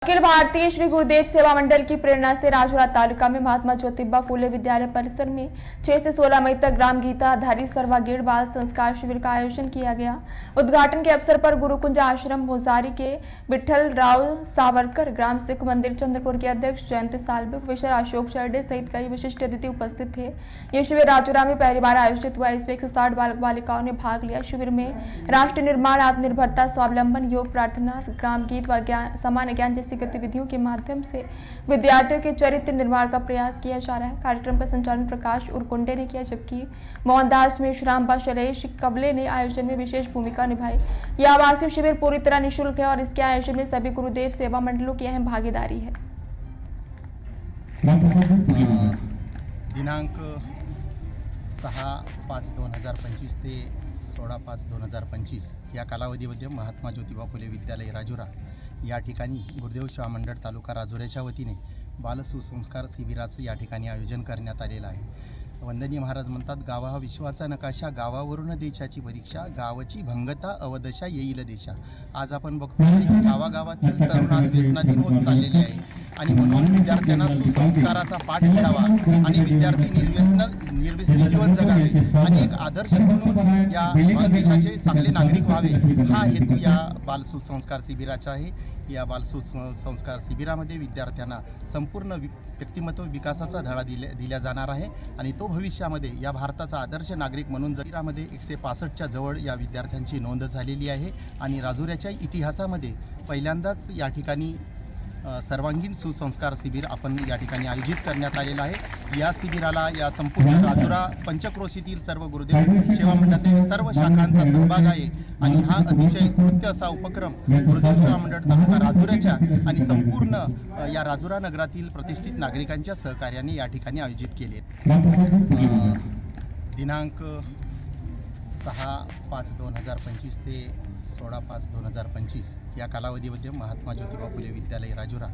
अखिल भारतीय श्री गुरुदेव सेवा मंडल की प्रेरणा से राजौरा तालुका में महात्मा ज्योतिबा फूले विद्यालय परिसर में 6 से 16 मई तक ग्राम गीता आधारित सर्वागीण बाल संस्कार शिविर का आयोजन किया गया। उद्घाटन के अवसर पर गुरुकुंज आश्रम मोजारी के विठल राव सावरकर, ग्राम सिख मंदिर चंद्रपुर के अध्यक्ष जयंत सालवे, प्रोफेसर अशोक चरडे सहित कई विशिष्ट अतिथि उपस्थित थे। यह शिविर राजौरा में पहली बार आयोजित हुआ। इसमें 160 बालक बालिकाओं ने भाग लिया। शिविर में राष्ट्र निर्माण, आत्मनिर्भरता, स्वावलंबन, योग, प्रार्थना, ग्राम गीत व सामान्य ज्ञान जैसी गतिविधियों के माध्यम से विद्यार्थियों के चरित्र निर्माण का प्रयास किया जा रहा है। कार्यक्रम का संचालन प्रकाश उर्कुंडे ने किया, जबकि मोहनदास मेश्राम व शरेश कबले ने आयोजन में विशेष भूमिका निभाई। यह आवासीय शिविर पूरी तरह निःशुल्क है और इसके आयोजन में सभी गुरुदेव सेवा मंडलों की अहम भागीदारी है। दिनांक 6/5/2025 ते 16/5/2025 या कालावधीमध्ये महात्मा ज्योतिबा फुले विद्यालय राजुरा या ठिकाणी गुरुदेव सेवा मंडळ तालुका राजुऱ्याच्या वतीने बाल सुसंस्कार शिबिराचं या ठिकाणी आयोजन करण्यात आलेलं आहे। वंदनीय महाराज म्हणतात, गावा हा विश्वाचा नकाशा, गावावरून देशाची परीक्षा, गावाची भंगता अवदशा येईल देशा। आज आपण बघतो की गावागावातील तरुण आज व्यसनाधीन होत चाललेले आहे आणि म्हणून विद्यार्थ्यांना सुसंस्काराचा पाठ मिळावा आणि विद्यार्थी निर्व्यसनी जीवन जगावे आणि एक आदर्श म्हणून या देशाचे चांगले नागरिक व्हावे, हा हेतू या बाल सुसंस्कार शिबिराचा आहे। या बाल सुसंस्कार शिबिरामध्ये विद्यार्थ्यांना संपूर्ण व्यक्तिमत्व विकासाचा धडा दिला जाणार आहे आणि तो भविष्यामध्ये या भारताचा आदर्श नागरिक म्हणून शिबिरामध्ये 165च्या जवळ या विद्यार्थ्यांची नोंद झालेली आहे आणि राजुऱ्याच्या इतिहासामध्ये पहिल्यांदाच या ठिकाणी सर्वांगीण सुसंस्कार शिबिर आपण या ठिकाणी आयोजित करण्यात आलेला आहे। या शिबिराला या संपूर्ण राजुरा पंचक्रोशीतील सर्व गुरुदेव सेवा मंडळातील सर्व शाखांचा सहभाग आहे आणि हा अतिशय स्तुत्य असा उपक्रम गुरुदेव सेवा मंडळ तालुका राजुऱ्याच्या आणि संपूर्ण या राजुरा नगरातील प्रतिष्ठित नागरिकांच्या सहकार्याने या ठिकाणी आयोजित केले। दिनांक 6/5/2025 ते 16/5/2025 या कालावधीमध्ये महात्मा ज्योतिबा फुले विद्यालय राजुरा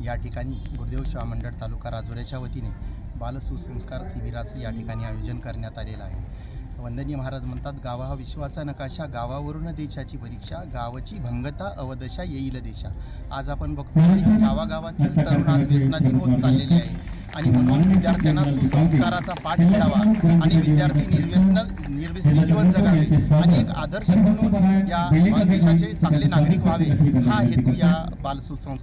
या ठिकाणी गुरुदेव सेवा मंडळ तालुका राजुऱ्याच्या वतीने बाल सुसंस्कार शिबिराचं या ठिकाणी आयोजन करण्यात आलेलं आहे। वंदनीय महाराज म्हणतात, गावा हा विश्वाचा नकाशा, गावावरून देशाची परीक्षा, गावाची भंगता अवदशा येईल देशा। आज आपण बघतो की गावागावातील तरुण आज व्यसनाधीन होत चाललेले आहे आणि म्हणून विद्यार्थ्यांना सुसंस्काराचा पाठ मिळावा आणि विद्यार्थी निर्व्यसनी जीवन जगावे आणि एक आदर्श म्हणून या देशाचे चांगले नागरिक व्हावे, हा हेतू या बाल सुसंस्कार